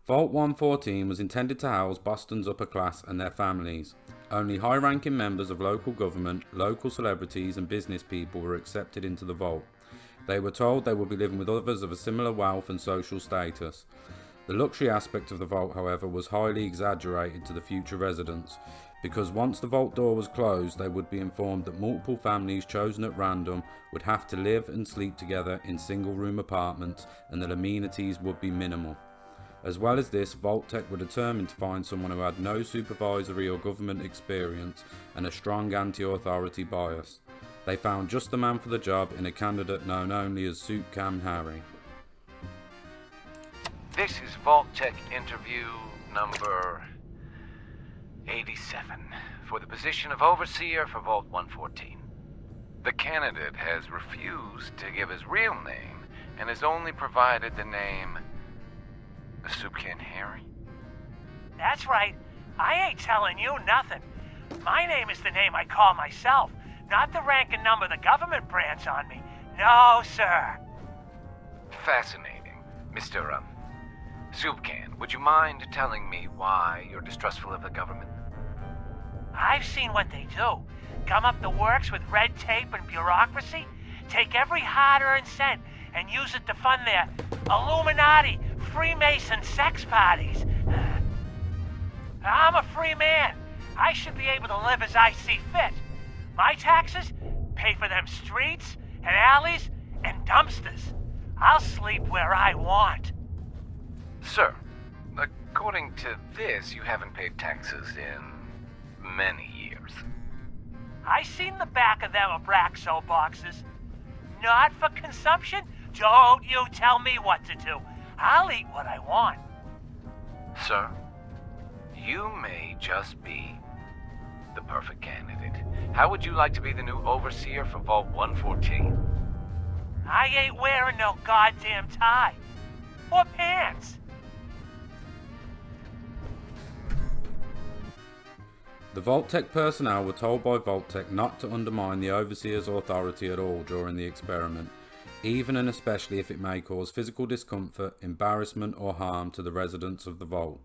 Vault 114 was intended to house Boston's upper class and their families. Only high-ranking members of local government, local celebrities and business people were accepted into the vault. They were told they would be living with others of a similar wealth and social status. The luxury aspect of the vault, however, was highly exaggerated to the future residents, because once the vault door was closed, they would be informed that multiple families chosen at random would have to live and sleep together in single-room apartments and that amenities would be minimal. As well as this, vault-tec were determined to find someone who had no supervisory or government experience and a strong anti-authority bias. They found just the man for the job in a candidate known only as Soup Can Harry. This is vault-tec interview number 87 for the position of overseer for Vault 114. The candidate has refused to give his real name and has only provided the name Soup Can Harry. That's right. I ain't telling you nothing. My name is the name I call myself, not the rank and number the government brands on me. No, sir. Fascinating. Mr. Soup Can, would you mind telling me why you're distrustful of the government? I've seen what they do. Gum up the works with red tape and bureaucracy, take every hard-earned cent and use it to fund their Illuminati, Freemason sex parties. I'm a free man. I should be able to live as I see fit. My taxes pay for them streets and alleys and dumpsters. I'll sleep where I want. Sir, according to this, you haven't paid taxes in many years. I seen the back of them Abraxo boxes. Not for consumption? Don't you tell me what to do. I'll eat what I want. Sir, you may just be the perfect candidate. How would you like to be the new overseer for Vault 114? I ain't wearing no goddamn tie. Or pants. The vault-tec personnel were told by vault-tec not to undermine the overseer's authority at all during the experiment, even and especially if it may cause physical discomfort, embarrassment or harm to the residents of the vault.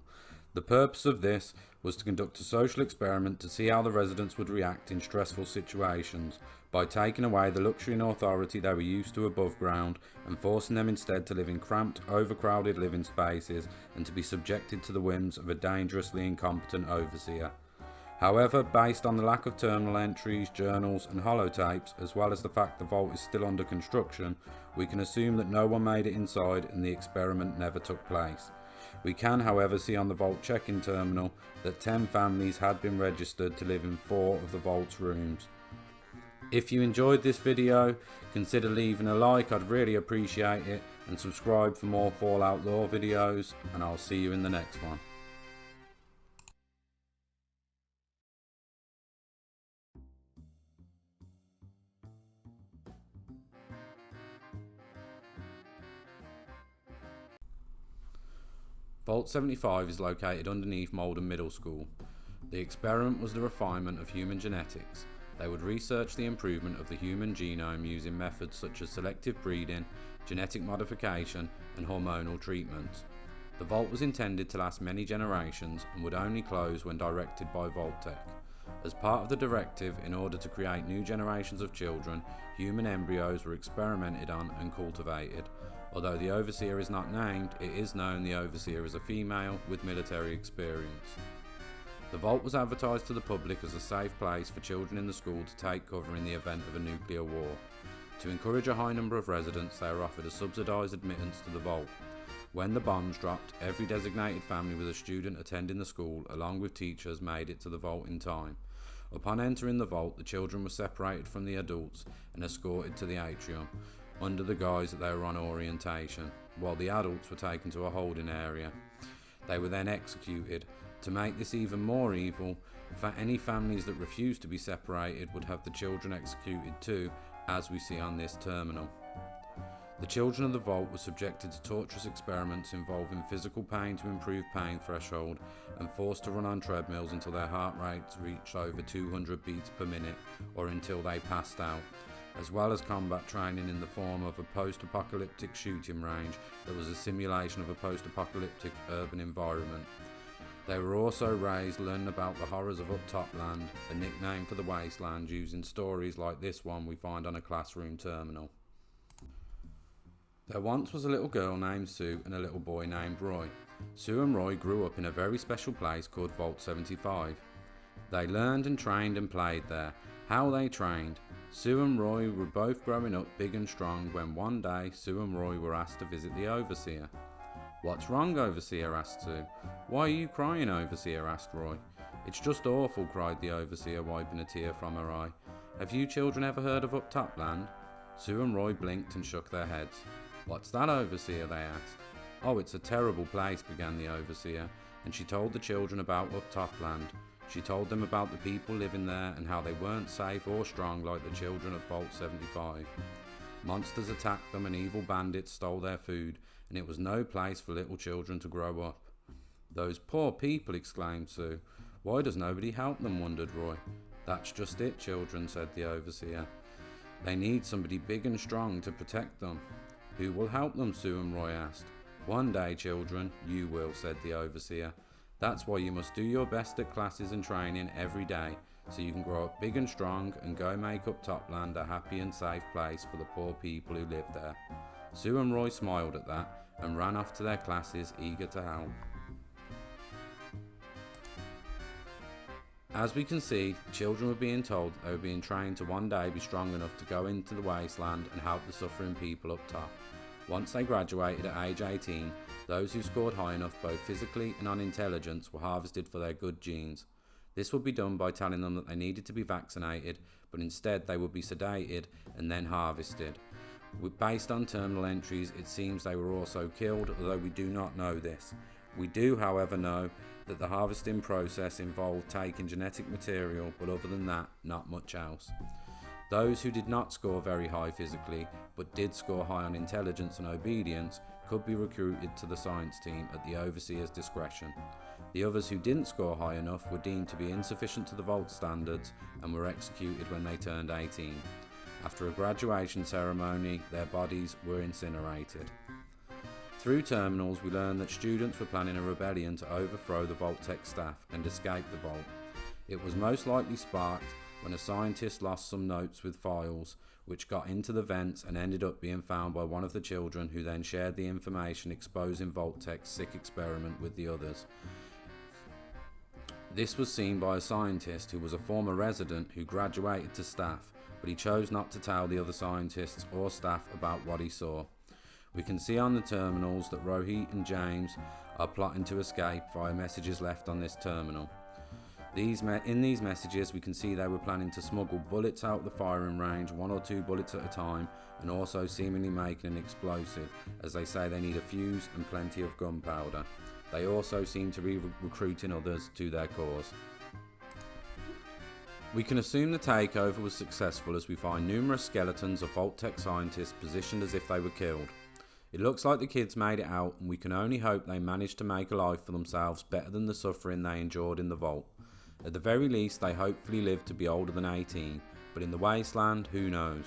The purpose of this was to conduct a social experiment to see how the residents would react in stressful situations by taking away the luxury and authority they were used to above ground and forcing them instead to live in cramped, overcrowded living spaces and to be subjected to the whims of a dangerously incompetent overseer. However, based on the lack of terminal entries, journals and holotapes, as well as the fact the vault is still under construction, we can assume that no one made it inside and the experiment never took place. We can, however, see on the vault check-in terminal that 10 families had been registered to live in 4 of the vault's rooms. If you enjoyed this video, consider leaving a like, I'd really appreciate it, and subscribe for more Fallout lore videos, and I'll see you in the next one. Vault 75 is located underneath Malden Middle School. The experiment was the refinement of human genetics. They would research the improvement of the human genome using methods such as selective breeding, genetic modification and hormonal treatments. The vault was intended to last many generations and would only close when directed by vault-tec. As part of the directive, in order to create new generations of children, human embryos were experimented on and cultivated. Although the overseer is not named, it is known the overseer is a female with military experience. The vault was advertised to the public as a safe place for children in the school to take cover in the event of a nuclear war. To encourage a high number of residents, they were offered a subsidised admittance to the vault. When the bombs dropped, every designated family with a student attending the school, along with teachers, made it to the vault in time. Upon entering the vault, the children were separated from the adults and escorted to the atrium, under the guise that they were on orientation, while the adults were taken to a holding area. They were then executed. To make this even more evil, any families that refused to be separated would have the children executed too, as we see on this terminal. The children of the vault were subjected to torturous experiments involving physical pain to improve pain threshold and forced to run on treadmills until their heart rates reached over 200 beats per minute or until they passed out. as well as combat training in the form of a post-apocalyptic shooting range that was a simulation of a post-apocalyptic urban environment. They were also raised learning about the horrors of Uptopland, a nickname for the wasteland, using stories like this one we find on a classroom terminal. There once was a little girl named Sue and a little boy named Roy. Sue and Roy grew up in a very special place called Vault 75. They learned and trained and played there. How they trained. Sue and Roy were both growing up big and strong when one day Sue and Roy were asked to visit the overseer. "What's wrong, overseer?" asked Sue. "Why are you crying, overseer?" asked Roy. "It's just awful," cried the overseer, wiping a tear from her eye. "Have you children ever heard of Uptopland?" Sue and Roy blinked and shook their heads. "What's that, overseer?" they asked. "Oh, it's a terrible place," began the overseer, and she told the children about Uptopland. She told them about the people living there and how they weren't safe or strong like the children of Vault 75. Monsters attacked them and evil bandits stole their food, and it was no place for little children to grow up. "Those poor people," exclaimed Sue. "Why does nobody help them?" wondered Roy. "That's just it, children," said the overseer. "They need somebody big and strong to protect them." "Who will help them?" Sue and Roy asked. "One day, children, you will," said the overseer. "That's why you must do your best at classes and training every day, so you can grow up big and strong and go make Uptopland a happy and safe place for the poor people who live there." Sue and Roy smiled at that and ran off to their classes, eager to help. As we can see, children were being told that they were being trained to one day be strong enough to go into the wasteland and help the suffering people up top. Once they graduated at age 18, those who scored high enough both physically and on intelligence were harvested for their good genes. This would be done by telling them that they needed to be vaccinated, but instead they would be sedated and then harvested. Based on terminal entries, it seems they were also killed, although we do not know this. We do, however, know that the harvesting process involved taking genetic material, but other than that, not much else. Those who did not score very high physically, but did score high on intelligence and obedience, could be recruited to the science team at the overseer's discretion. The others who didn't score high enough were deemed to be insufficient to the Vault standards and were executed when they turned 18. After a graduation ceremony, their bodies were incinerated. Through terminals, we learned that students were planning a rebellion to overthrow the vault-tec staff and escape the vault. It was most likely sparked when a scientist lost some notes with files, which got into the vents and ended up being found by one of the children, who then shared the information exposing vault-tec's sick experiment with the others. This was seen by a scientist who was a former resident who graduated to staff, but he chose not to tell the other scientists or staff about what he saw. We can see on the terminals that Rohit and James are plotting to escape via messages left on this terminal. In these messages, we can see they were planning to smuggle bullets out the firing range, 1 or 2 bullets at a time, and also seemingly making an explosive, as they say they need a fuse and plenty of gunpowder. They also seem to be recruiting others to their cause. We can assume the takeover was successful, as we find numerous skeletons of vault-tec scientists positioned as if they were killed. It looks like the kids made it out, and we can only hope they managed to make a life for themselves better than the suffering they endured in the vault. At the very least, they hopefully lived to be older than 18, but in the wasteland, who knows?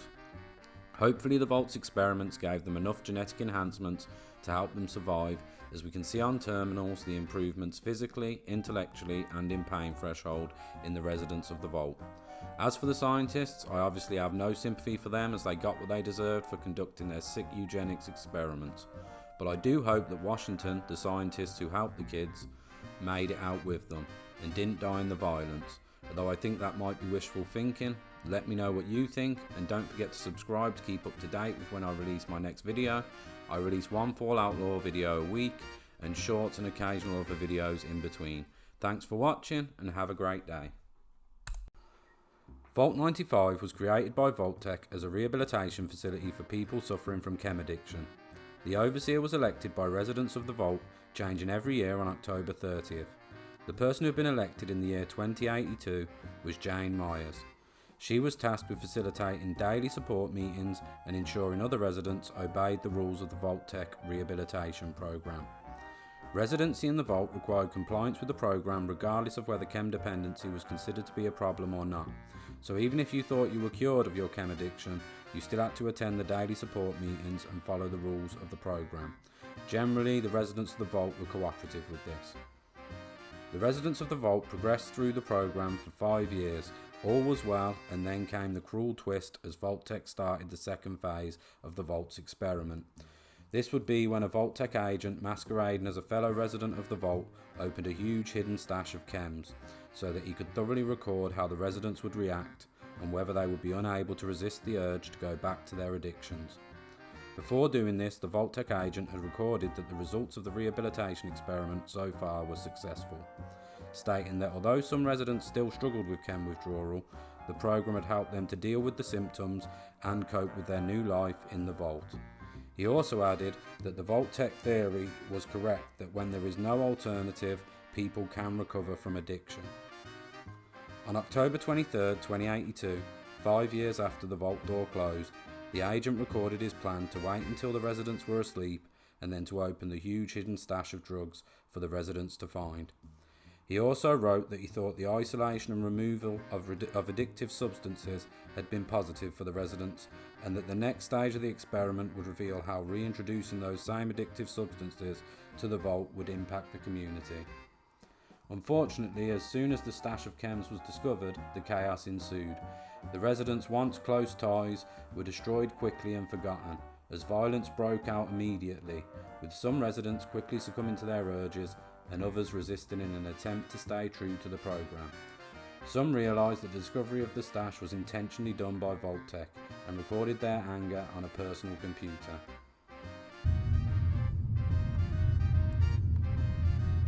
Hopefully the vault's experiments gave them enough genetic enhancements to help them survive, as we can see on terminals the improvements physically, intellectually and in pain threshold in the residents of the vault. As for the scientists, I obviously have no sympathy for them, as they got what they deserved for conducting their sick eugenics experiments. But I do hope that Washington, the scientists who helped the kids, made it out with them and didn't die in the violence. Although I think that might be wishful thinking. Let me know what you think, and don't forget to subscribe to keep up to date with when I release my next video. I release one Fallout Lore video a week, and shorts and occasional other videos in between. Thanks for watching, and have a great day. Vault 95 was created by vault-tec as a rehabilitation facility for people suffering from chem addiction. The overseer was elected by residents of the vault, changing every year on October 30th. The person who had been elected in the year 2082 was Jane Myers. She was tasked with facilitating daily support meetings and ensuring other residents obeyed the rules of the vault-tec rehabilitation program. Residency in the vault required compliance with the program regardless of whether chem dependency was considered to be a problem or not. So even if you thought you were cured of your chem addiction, you still had to attend the daily support meetings and follow the rules of the program. Generally, the residents of the vault were cooperative with this. The residents of the vault progressed through the program for 5 years. All was well, and then came the cruel twist as vault-tec started the second phase of the vault's experiment. This would be when a vault-tec agent masquerading as a fellow resident of the vault opened a huge hidden stash of chems, so that he could thoroughly record how the residents would react and whether they would be unable to resist the urge to go back to their addictions. Before doing this, the vault-tec agent had recorded that the results of the rehabilitation experiment so far were successful, stating that although some residents still struggled with chem withdrawal, the program had helped them to deal with the symptoms and cope with their new life in the vault. He also added that the vault-tec theory was correct, that when there is no alternative, people can recover from addiction. On October 23, 2082, 5 years after the vault door closed, the agent recorded his plan to wait until the residents were asleep and then to open the huge hidden stash of drugs for the residents to find. He also wrote that he thought the isolation and removal of addictive substances had been positive for the residents, and that the next stage of the experiment would reveal how reintroducing those same addictive substances to the vault would impact the community. Unfortunately, as soon as the stash of chems was discovered, the chaos ensued. The residents' once close ties were destroyed quickly and forgotten, as violence broke out immediately, with some residents quickly succumbing to their urges and others resisting in an attempt to stay true to the program. Some realised that the discovery of the stash was intentionally done by vault-tec and recorded their anger on a personal computer.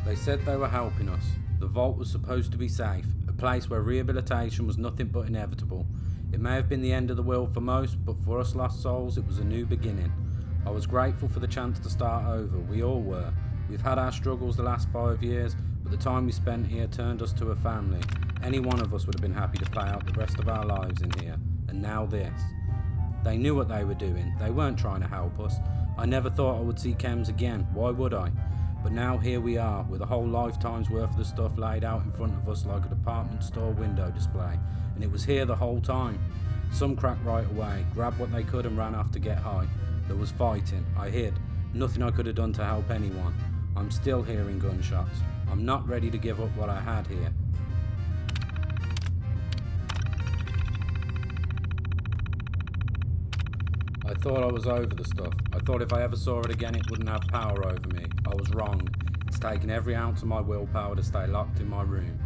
They said they were helping us. The vault was supposed to be safe, a place where rehabilitation was nothing but inevitable. It may have been the end of the world for most, but for us lost souls it was a new beginning. I was grateful for the chance to start over, we all were. We've had our struggles the last 5 years, but the time we spent here turned us to a family. Any one of us would have been happy to play out the rest of our lives in here, and now this. They knew what they were doing, they weren't trying to help us. I never thought I would see chems again, why would I? But now here we are, with a whole lifetime's worth of the stuff laid out in front of us like a department store window display, and it was here the whole time. Some cracked right away, grabbed what they could and ran off to get high. There was fighting, I hid, nothing I could have done to help anyone. I'm still hearing gunshots. I'm not ready to give up what I had here. I thought I was over the stuff. I thought if I ever saw it again it wouldn't have power over me. I was wrong. It's taken every ounce of my willpower to stay locked in my room.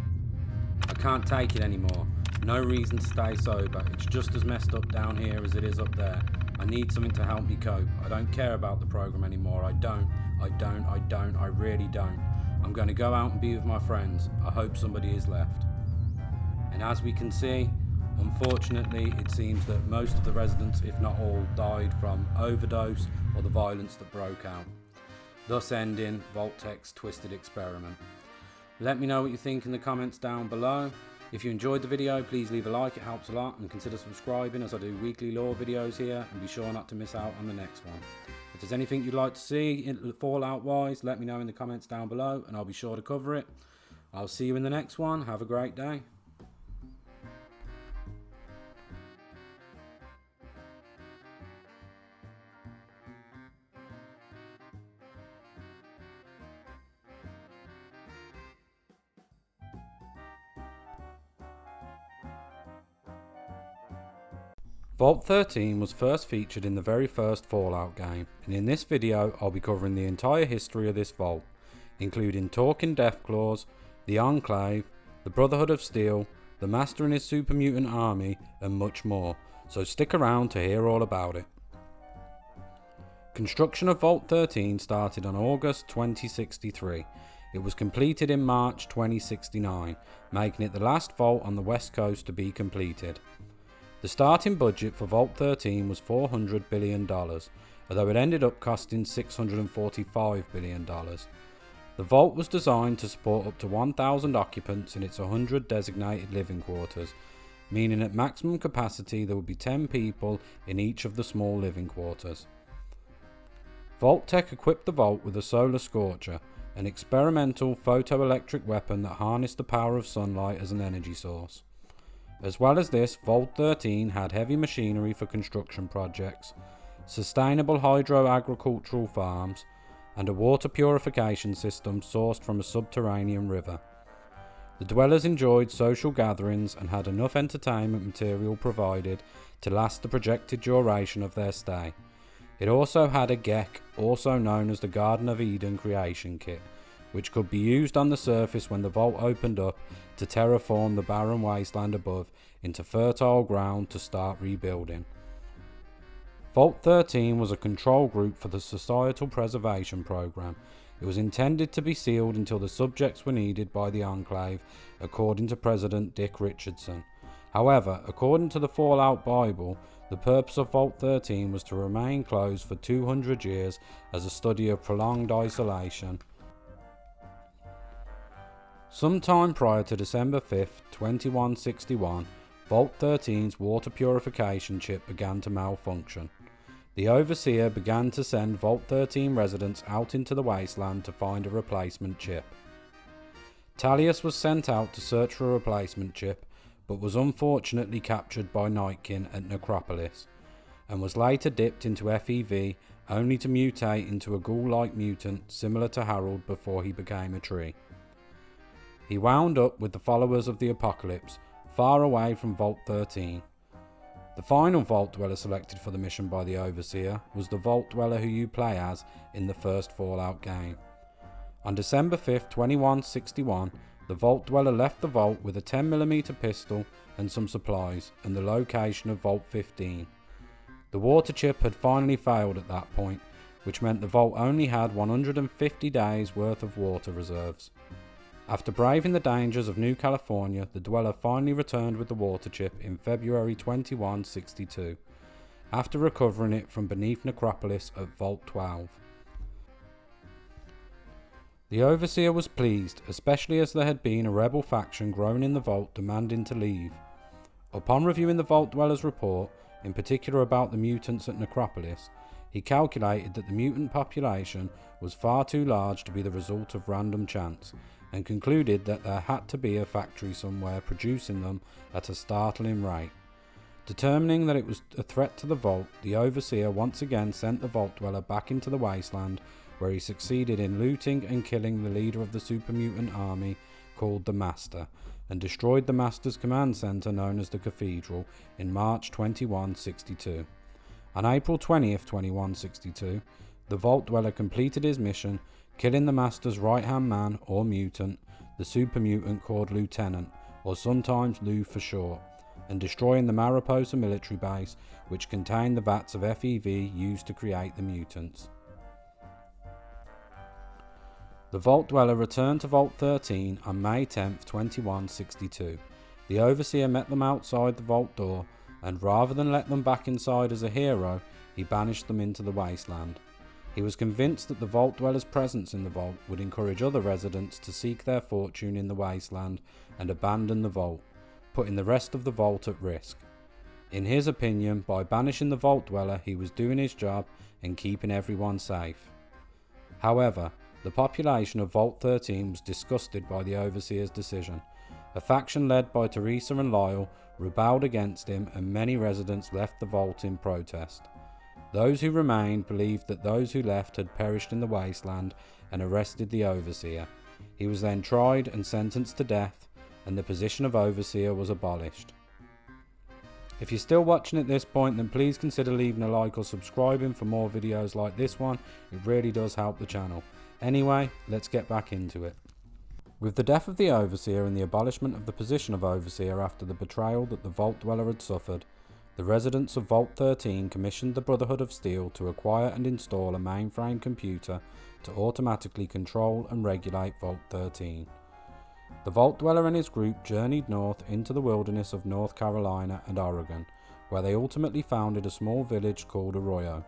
I can't take it anymore. No reason to stay sober. It's just as messed up down here as it is up there. I need something to help me cope. I don't care about the program anymore. I really don't. I'm going to go out and be with my friends. I hope somebody is left. And as we can see, unfortunately, it seems that most of the residents, if not all, died from overdose or the violence that broke out, thus ending vault-tec's twisted experiment. Let me know what you think in the comments down below. If you enjoyed the video, please leave a like, it helps a lot, and consider subscribing as I do weekly lore videos here, and be sure not to miss out on the next one. If there's anything you'd like to see Fallout wise, let me know in the comments down below and I'll be sure to cover it. I'll see you in the next one. Have a great day. Vault 13 was first featured in the very first Fallout game, and in this video I'll be covering the entire history of this vault, including Talking Deathclaws, the Enclave, the Brotherhood of Steel, the Master and his super mutant army, and much more, so stick around to hear all about it. Construction of Vault 13 started on August 2063. It was completed in March 2069, making it the last vault on the west coast to be completed. The starting budget for Vault 13 was $400 billion, although it ended up costing $645 billion. The vault was designed to support up to 1,000 occupants in its 100 designated living quarters, meaning at maximum capacity there would be 10 people in each of the small living quarters. Vault-tec equipped the vault with a solar scorcher, an experimental photoelectric weapon that harnessed the power of sunlight as an energy source. As well as this, Vault 13 had heavy machinery for construction projects, sustainable hydro-agricultural farms, and a water purification system sourced from a subterranean river. The dwellers enjoyed social gatherings and had enough entertainment material provided to last the projected duration of their stay. It also had a GEC, also known as the Garden of Eden creation kit, which could be used on the surface when the vault opened up to terraform the barren wasteland above into fertile ground to start rebuilding. Vault 13 was a control group for the Societal Preservation Program. It was intended to be sealed until the subjects were needed by the Enclave, according to President Dick Richardson. However, according to the Fallout Bible, the purpose of Vault 13 was to remain closed for 200 years as a study of prolonged isolation. Sometime prior to December 5, 2161, Vault 13's water purification chip began to malfunction. The Overseer began to send Vault 13 residents out into the wasteland to find a replacement chip. Talius was sent out to search for a replacement chip, but was unfortunately captured by Nightkin at Necropolis, and was later dipped into FEV, only to mutate into a ghoul-like mutant similar to Harold before he became a tree. He wound up with the followers of the Apocalypse, far away from Vault 13. The final Vault Dweller selected for the mission by the Overseer was the Vault Dweller who you play as in the first Fallout game. On December 5, 2161, the Vault Dweller left the vault with a 10mm pistol and some supplies, and the location of Vault 15. The water chip had finally failed at that point, which meant the vault only had 150 days worth of water reserves. After braving the dangers of New California, the Dweller finally returned with the water chip in February 2162, after recovering it from beneath Necropolis at Vault 12. The Overseer was pleased, especially as there had been a rebel faction growing in the vault demanding to leave. Upon reviewing the Vault Dweller's report, in particular about the mutants at Necropolis, he calculated that the mutant population was far too large to be the result of random chance, and concluded that there had to be a factory somewhere producing them at a startling rate. Determining that it was a threat to the vault, the Overseer once again sent the Vault Dweller back into the wasteland, where he succeeded in looting and killing the leader of the super mutant army called the Master, and destroyed the Master's command center known as the Cathedral in March 2162. On April 20th, 2162, the Vault Dweller completed his mission, killing the Master's right-hand man or mutant, the super mutant called Lieutenant, or sometimes Lou for short, and destroying the Mariposa military base, which contained the vats of FEV used to create the mutants. The Vault Dweller returned to Vault 13 on May 10th, 2162. The Overseer met them outside the vault door, and rather than let them back inside as a hero, he banished them into the wasteland. He was convinced that the Vault Dweller's presence in the vault would encourage other residents to seek their fortune in the wasteland and abandon the vault, putting the rest of the vault at risk. In his opinion, by banishing the Vault Dweller, he was doing his job and keeping everyone safe. However, the population of Vault 13 was disgusted by the Overseer's decision. A faction led by Teresa and Lyle rebelled against him, and many residents left the vault in protest. Those who remained believed that those who left had perished in the wasteland and arrested the Overseer. He was then tried and sentenced to death, and the position of Overseer was abolished. If you're still watching at this point, then please consider leaving a like or subscribing for more videos like this one. It really does help the channel. Anyway, let's get back into it. With the death of the Overseer and the abolishment of the position of Overseer after the betrayal that the Vault Dweller had suffered, the residents of Vault 13 commissioned the Brotherhood of Steel to acquire and install a mainframe computer to automatically control and regulate Vault 13. The Vault Dweller and his group journeyed north into the wilderness of North Carolina and Oregon, where they ultimately founded a small village called Arroyo.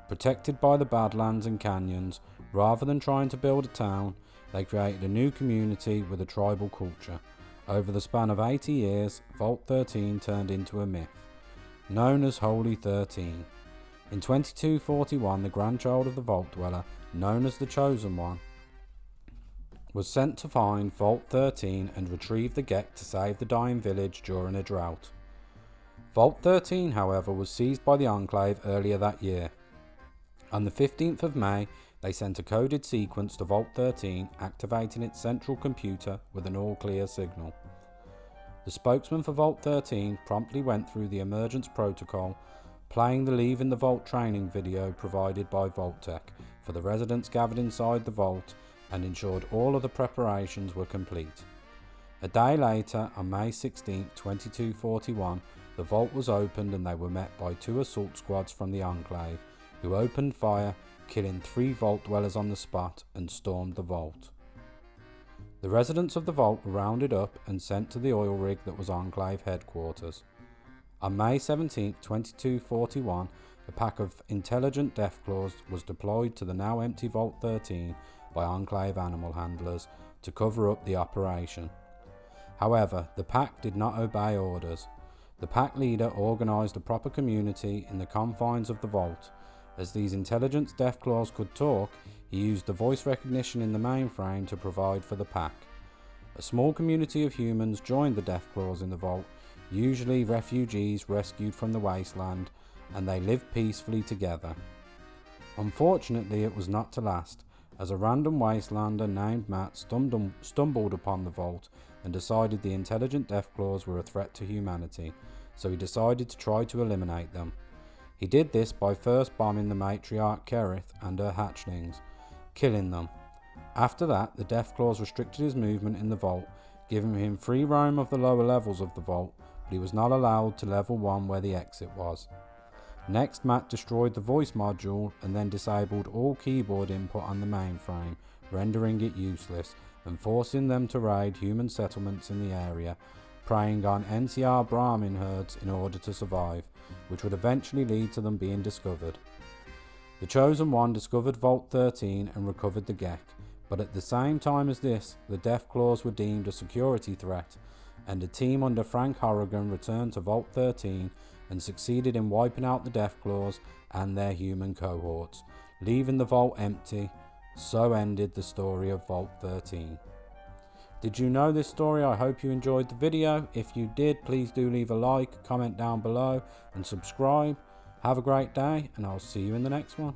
Protected by the Badlands and canyons, rather than trying to build a town, they created a new community with a tribal culture. Over the span of 80 years, Vault 13 turned into a myth, known as Holy 13. In 2241, the grandchild of the Vault Dweller, known as the Chosen One, was sent to find Vault 13 and retrieve the Gek to save the dying village during a drought. Vault 13, however, was seized by the Enclave earlier that year. On the 15th of May, they sent a coded sequence to Vault 13, activating its central computer with an all-clear signal. The spokesman for Vault 13 promptly went through the emergence protocol, playing the Leaving the Vault training video provided by vault-tec for the residents gathered inside the vault, and ensured all of the preparations were complete. A day later, on May 16, 2241, the vault was opened and they were met by 2 assault squads from the Enclave, who opened fire, killing 3 vault dwellers on the spot, and stormed the vault. The residents of the vault were rounded up and sent to the oil rig that was Enclave headquarters. On May 17, 2241, a pack of intelligent Deathclaws was deployed to the now empty Vault 13 by Enclave animal handlers to cover up the operation. However, the pack did not obey orders. The pack leader organised a proper community in the confines of the vault. As these intelligence Deathclaws could talk, he used the voice recognition in the mainframe to provide for the pack. A small community of humans joined the Deathclaws in the vault, usually refugees rescued from the wasteland, and they lived peacefully together. Unfortunately, it was not to last, as a random wastelander named Matt stumbled upon the vault and decided the intelligent Deathclaws were a threat to humanity, so he decided to try to eliminate them. He did this by first bombing the matriarch Kerith and her hatchlings, killing them. After that, the Deathclaws restricted his movement in the vault, giving him free roam of the lower levels of the vault, but he was not allowed to level 1 where the exit was. Next, Matt destroyed the voice module and then disabled all keyboard input on the mainframe, rendering it useless and forcing them to raid human settlements in the area, preying on NCR Brahmin herds in order to survive, which would eventually lead to them being discovered. The Chosen One discovered Vault 13 and recovered the Gek, but at the same time as this, the Deathclaws were deemed a security threat, and a team under Frank Horrigan returned to Vault 13 and succeeded in wiping out the Deathclaws and their human cohorts, leaving the vault empty. So ended the story of Vault 13. Did you know this story? I hope you enjoyed the video. If you did, please do leave a like, comment down below and subscribe. Have a great day, and I'll see you in the next one.